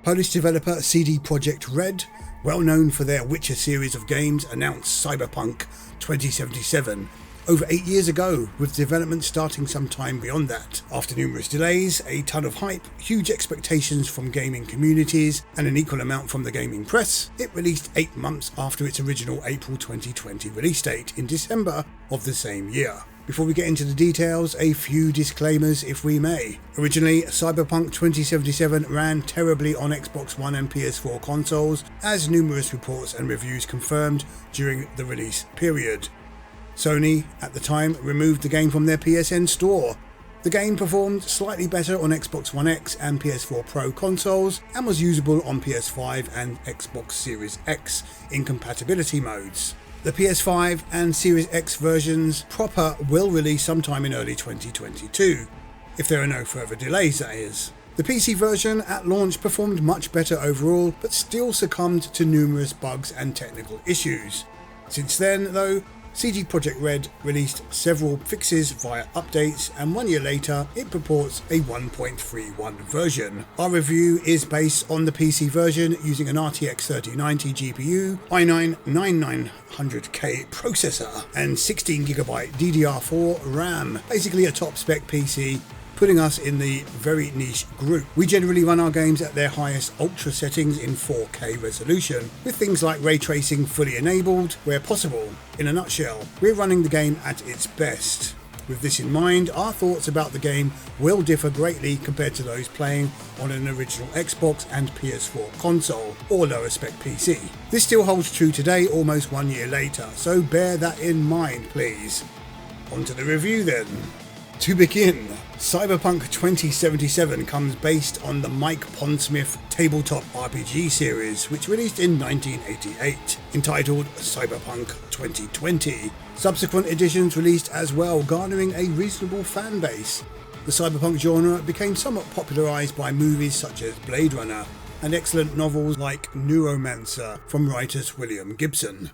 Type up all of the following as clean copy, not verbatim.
Polish developer CD Projekt Red, well known for their Witcher series of games, announced Cyberpunk 2077 over 8 years ago, with development starting some time beyond that. After numerous delays, a ton of hype, huge expectations from gaming communities, and an equal amount from the gaming press, it released 8 months after its original April 2020 release date in December of the same year. Before we get into the details, a few disclaimers if we may. Originally, Cyberpunk 2077 ran terribly on Xbox One and PS4 consoles, as numerous reports and reviews confirmed during the release period. Sony, at the time, removed the game from their PSN store. The game performed slightly better on Xbox One X and PS4 Pro consoles, and was usable on PS5 and Xbox Series X in compatibility modes. The PS5 and Series X versions proper will release sometime in early 2022, if there are no further delays, that is. The PC version at launch performed much better overall, but still succumbed to numerous bugs and technical issues. Since then, though, CD Projekt Red released several fixes via updates, and 1 year later it purports a 1.31 version. Our review is based on the PC version using an RTX 3090 GPU, i9-9900K processor and 16GB DDR4 RAM, basically a top-spec PC, putting us in the very niche group. We generally run our games at their highest ultra settings in 4K resolution, with things like ray tracing fully enabled where possible. In a nutshell, we're running the game at its best. With this in mind, our thoughts about the game will differ greatly compared to those playing on an original Xbox and PS4 console or lower spec PC. This still holds true today, almost 1 year later, so bear that in mind please. On to the review then. To begin, Cyberpunk 2077 comes based on the Mike Pondsmith tabletop RPG series, which released in 1988, entitled Cyberpunk 2020. Subsequent editions released as well, garnering a reasonable fan base. The cyberpunk genre became somewhat popularised by movies such as Blade Runner and excellent novels like Neuromancer from writers William Gibson.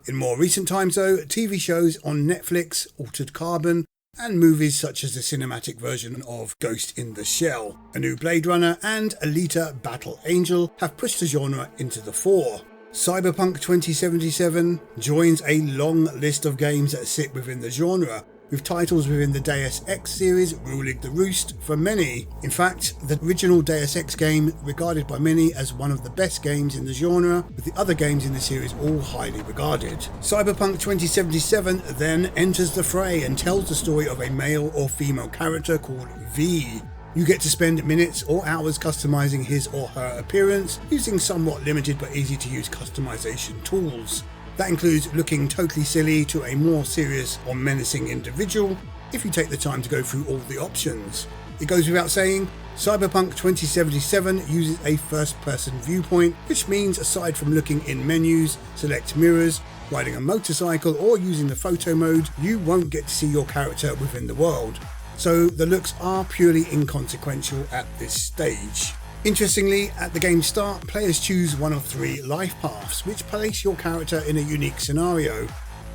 In more recent times though, TV shows on Netflix, Altered Carbon, and movies such as the cinematic version of Ghost in the Shell, A New Blade Runner, and Alita Battle Angel have pushed the genre into the fore. Cyberpunk 2077 joins a long list of games that sit within the genre, with titles within the Deus Ex series ruling the roost for many. In fact, the original Deus Ex game regarded by many as one of the best games in the genre, with the other games in the series all highly regarded. Cyberpunk 2077 then enters the fray and tells the story of a male or female character called V. You get to spend minutes or hours customizing his or her appearance using somewhat limited but easy to use customization tools. That includes looking totally silly to a more serious or menacing individual if you take the time to go through all the options. It goes without saying, Cyberpunk 2077 uses a first-person viewpoint, which means aside from looking in menus, select mirrors, riding a motorcycle or using the photo mode, you won't get to see your character within the world. So the looks are purely inconsequential at this stage. Interestingly, at the game's start, players choose one of 3 life paths, which place your character in a unique scenario.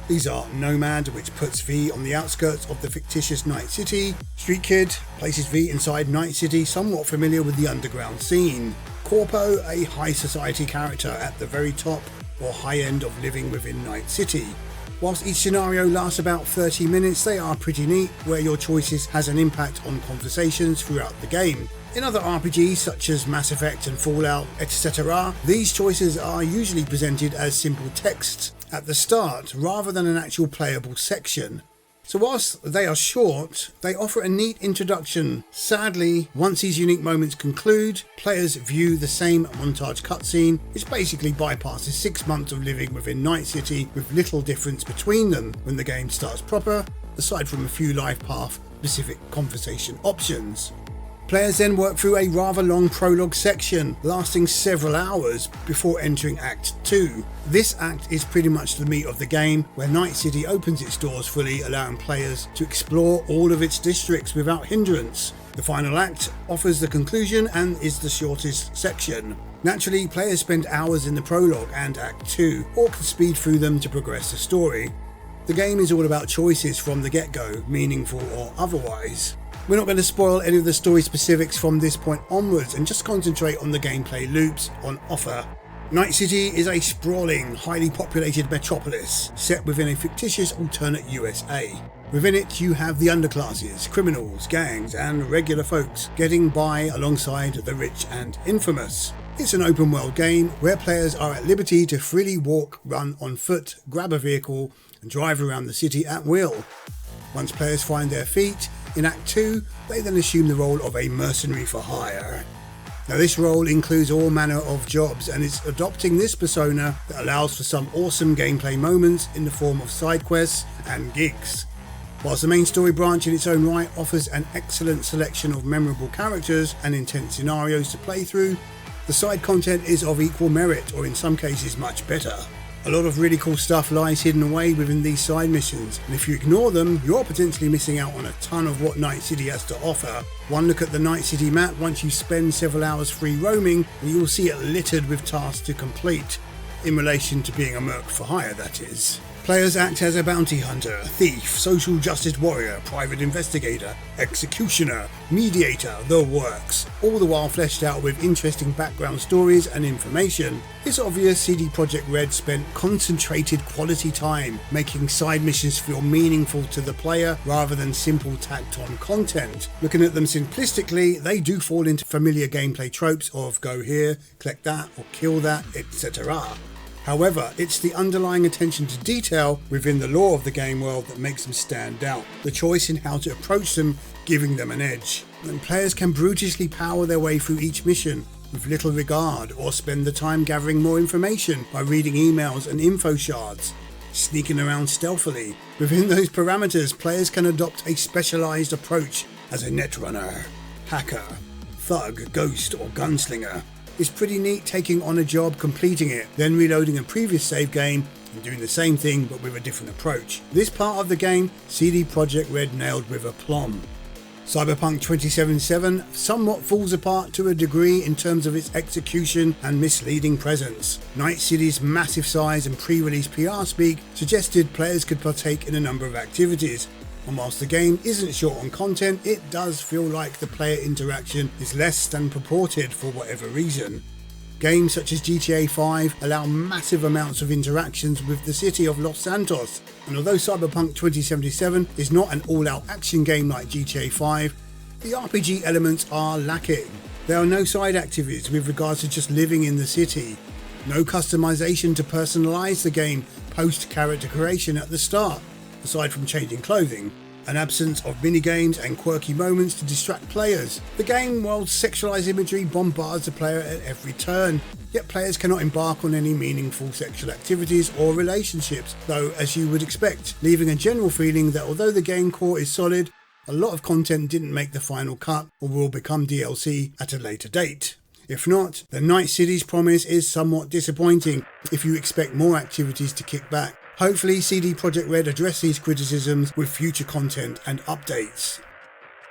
These are Nomad, which puts V on the outskirts of the fictitious Night City. Street Kid places V inside Night City, somewhat familiar with the underground scene. Corpo, a high society character at the very top or high end of living within Night City. Whilst each scenario lasts about 30 minutes, they are pretty neat, where your choices has an impact on conversations throughout the game. In other RPGs such as Mass Effect and Fallout, etc., these choices are usually presented as simple text at the start rather than an actual playable section. So whilst they are short, they offer a neat introduction. Sadly, once these unique moments conclude, players view the same montage cutscene, which basically bypasses 6 months of living within Night City with little difference between them when the game starts proper, aside from a few life path specific conversation options. Players then work through a rather long prologue section, lasting several hours before entering Act 2. This act is pretty much the meat of the game, where Night City opens its doors fully, allowing players to explore all of its districts without hindrance. The final act offers the conclusion and is the shortest section. Naturally, players spend hours in the prologue and Act 2, or can speed through them to progress the story. The game is all about choices from the get-go, meaningful or otherwise. We're not going to spoil any of the story specifics from this point onwards and just concentrate on the gameplay loops on offer. Night City is a sprawling, highly populated metropolis set within a fictitious alternate USA. Within it you have the underclasses, criminals, gangs and regular folks getting by alongside the rich and infamous. It's an open world game where players are at liberty to freely walk, run on foot, grab a vehicle and drive around the city at will. Once players find their feet, in Act 2 they then assume the role of a mercenary for hire. Now this role includes all manner of jobs and it's adopting this persona that allows for some awesome gameplay moments in the form of side quests and gigs. Whilst the main story branch in its own right offers an excellent selection of memorable characters and intense scenarios to play through, the side content is of equal merit, or in some cases much better. A lot of really cool stuff lies hidden away within these side missions, and if you ignore them, you're potentially missing out on a ton of what Night City has to offer. One look at the Night City map once you spend several hours free roaming, and you will see it littered with tasks to complete, in relation to being a merc for hire, that is. Players act as a bounty hunter, thief, social justice warrior, private investigator, executioner, mediator, the works, all the while fleshed out with interesting background stories and information. It's obvious CD Projekt Red spent concentrated quality time making side missions feel meaningful to the player rather than simple tacked on content. Looking at them simplistically, they do fall into familiar gameplay tropes of go here, collect that or kill that, etc. However, it's the underlying attention to detail within the lore of the game world that makes them stand out, the choice in how to approach them giving them an edge. And players can brutishly power their way through each mission with little regard, or spend the time gathering more information by reading emails and info shards, sneaking around stealthily. Within those parameters, players can adopt a specialised approach as a netrunner, hacker, thug, ghost or gunslinger. It's pretty neat taking on a job, completing it, then reloading a previous save game and doing the same thing but with a different approach. This part of the game, CD Projekt Red nailed with aplomb. Cyberpunk 2077 somewhat falls apart to a degree in terms of its execution and misleading presence. Night City's massive size and pre-release PR speak suggested players could partake in a number of activities. And whilst the game isn't short on content, it does feel like the player interaction is less than purported for whatever reason. Games such as GTA 5 allow massive amounts of interactions with the city of Los Santos, and although Cyberpunk 2077 is not an all-out action game like GTA 5, the RPG elements are lacking. There are no side activities with regards to just living in the city, no customization to personalise the game post-character creation at the start, aside from changing clothing, an absence of minigames and quirky moments to distract players. The game world's sexualized imagery bombards the player at every turn, yet players cannot embark on any meaningful sexual activities or relationships, though as you would expect, leaving a general feeling that although the game core is solid, a lot of content didn't make the final cut or will become DLC at a later date. If not, then Night City's promise is somewhat disappointing if you expect more activities to kick back. Hopefully CD Projekt Red address these criticisms with future content and updates.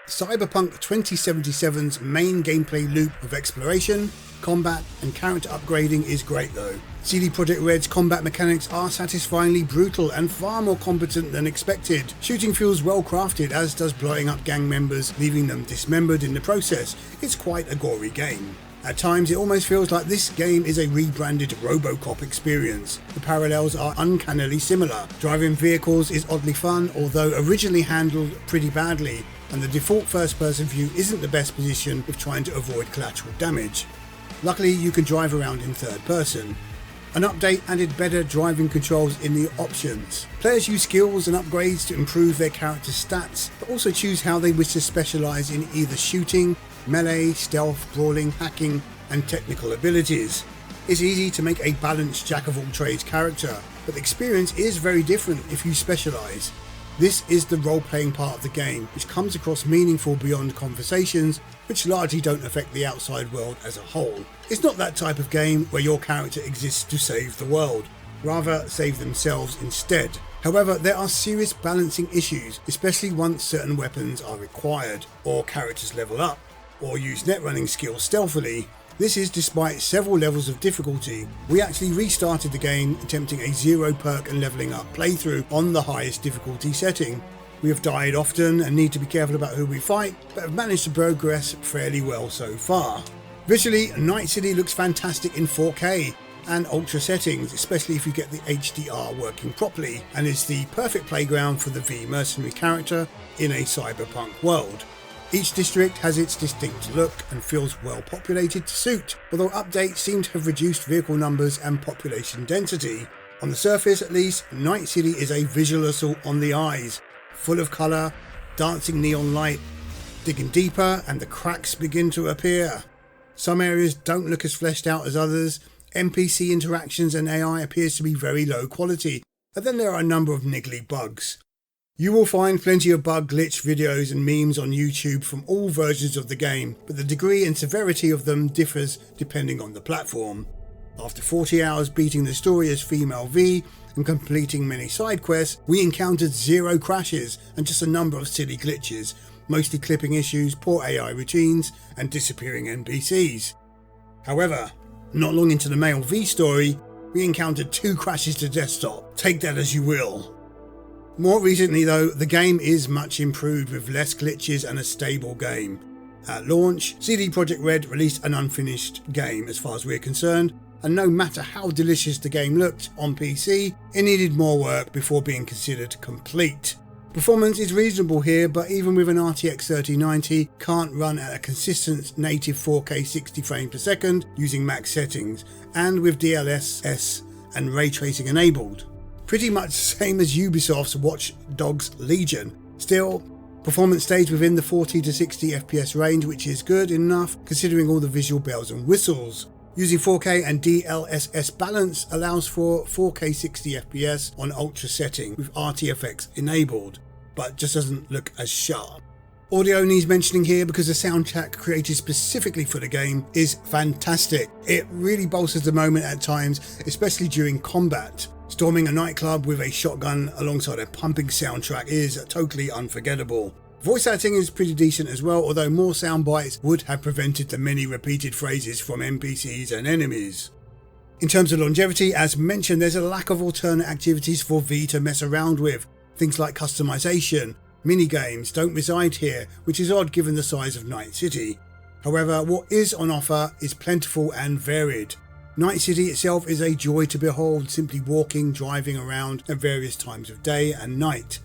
Cyberpunk 2077's main gameplay loop of exploration, combat and character upgrading is great though. CD Projekt Red's combat mechanics are satisfyingly brutal and far more competent than expected. Shooting feels well crafted, as does blowing up gang members, leaving them dismembered in the process. It's quite a gory game. At times it almost feels like this game is a rebranded RoboCop experience. The parallels are uncannily similar. Driving vehicles is oddly fun, although originally handled pretty badly, and the default first person view isn't the best position if trying to avoid collateral damage. Luckily you can drive around in third person. An update added better driving controls in the options. Players use skills and upgrades to improve their character's stats, but also choose how they wish to specialise in either shooting, melee, stealth, brawling, hacking and technical abilities. It's easy to make a balanced jack-of-all-trades character, but the experience is very different if you specialise. This is the role-playing part of the game, which comes across meaningful beyond conversations, which largely don't affect the outside world as a whole. It's not that type of game where your character exists to save the world, rather save themselves instead. However, there are serious balancing issues, especially once certain weapons are required, or characters level up, or use netrunning skills stealthily. This is despite several levels of difficulty. We actually restarted the game attempting a 0 perk and levelling up playthrough on the highest difficulty setting. We have died often and need to be careful about who we fight, but have managed to progress fairly well so far. Visually, Night City looks fantastic in 4K and ultra settings, especially if you get the HDR working properly, and is the perfect playground for the V mercenary character in a cyberpunk world. Each district has its distinct look and feels well populated to suit, although updates seem to have reduced vehicle numbers and population density. On the surface at least, Night City is a visual assault on the eyes, full of colour, dancing neon light. Digging deeper and the cracks begin to appear. Some areas don't look as fleshed out as others. NPC interactions and AI appears to be very low quality, and then there are a number of niggly bugs. You will find plenty of bug glitch videos and memes on YouTube from all versions of the game, but the degree and severity of them differs depending on the platform. After 40 hours beating the story as female V and completing many side quests, we encountered 0 crashes and just a number of silly glitches, mostly clipping issues, poor AI routines and disappearing NPCs. However, not long into the male V story, we encountered 2 crashes to desktop. Take that as you will. More recently though, the game is much improved with less glitches and a stable game. At launch, CD Projekt Red released an unfinished game as far as we're concerned, and no matter how delicious the game looked on PC, it needed more work before being considered complete. Performance is reasonable here, but even with an RTX 3090, can't run at a consistent native 4K 60 frames per second using max settings, and with DLSS and Ray Tracing enabled. Pretty much the same as Ubisoft's Watch Dogs Legion. Still, performance stays within the 40 to 60 FPS range, which is good enough considering all the visual bells and whistles. Using 4K and DLSS balance allows for 4K 60 FPS on ultra setting with RTFX enabled, but just doesn't look as sharp. Audio needs mentioning here because the soundtrack created specifically for the game is fantastic. It really bolsters the moment at times, especially during combat. Storming a nightclub with a shotgun alongside a pumping soundtrack is totally unforgettable. Voice acting is pretty decent as well, although more sound bites would have prevented the many repeated phrases from NPCs and enemies. In terms of longevity, as mentioned, there's a lack of alternate activities for V to mess around with. Things like customization, minigames don't reside here, which is odd given the size of Night City. However, what is on offer is plentiful and varied. Night City itself is a joy to behold, simply walking, driving around at various times of day and night.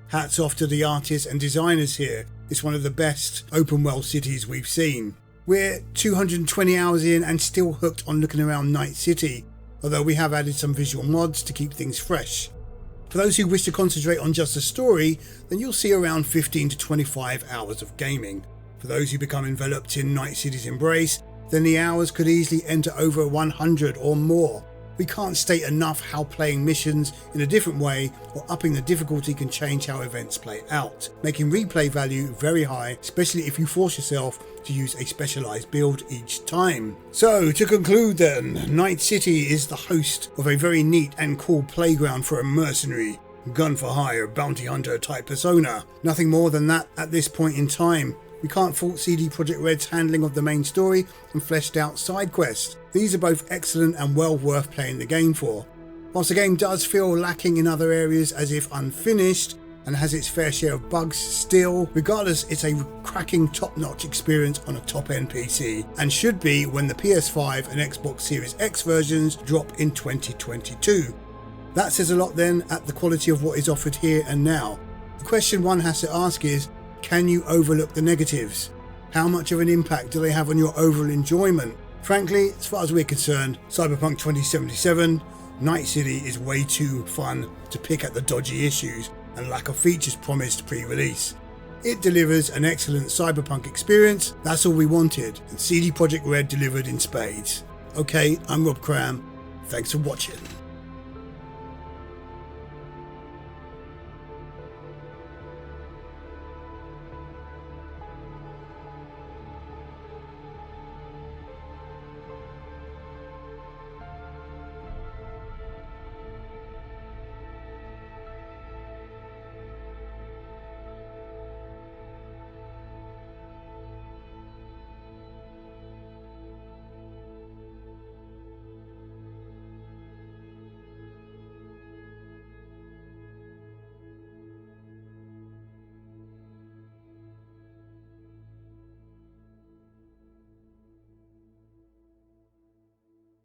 Hats off to the artists and designers here. It's one of the best open world cities we've seen. We're 220 hours in and still hooked on looking around Night City, although we have added some visual mods to keep things fresh. For those who wish to concentrate on just the story, then you'll see around 15 to 25 hours of gaming. For those who become enveloped in Night City's embrace, then the hours could easily enter over 100 or more. We can't state enough how playing missions in a different way or upping the difficulty can change how events play out, making replay value very high, especially if you force yourself to use a specialised build each time. So to conclude then, Night City is the host of a very neat and cool playground for a mercenary, gun for hire, bounty hunter type persona. Nothing more than that at this point in time. We can't fault CD Projekt Red's handling of the main story and fleshed out side quests. These are both excellent and well worth playing the game for. Whilst the game does feel lacking in other areas as if unfinished and has its fair share of bugs still, regardless it's a cracking top-notch experience on a top-end PC and should be when the PS5 and Xbox Series X versions drop in 2022. That says a lot then at the quality of what is offered here and now. The question one has to ask is, can you overlook the negatives? How much of an impact do they have on your overall enjoyment? Frankly, as far as we're concerned, Cyberpunk 2077, Night City is way too fun to pick at the dodgy issues and lack of features promised pre-release. It delivers an excellent Cyberpunk experience, that's all we wanted, and CD Projekt Red delivered in spades. Okay, I'm Rob Cram, thanks for watching.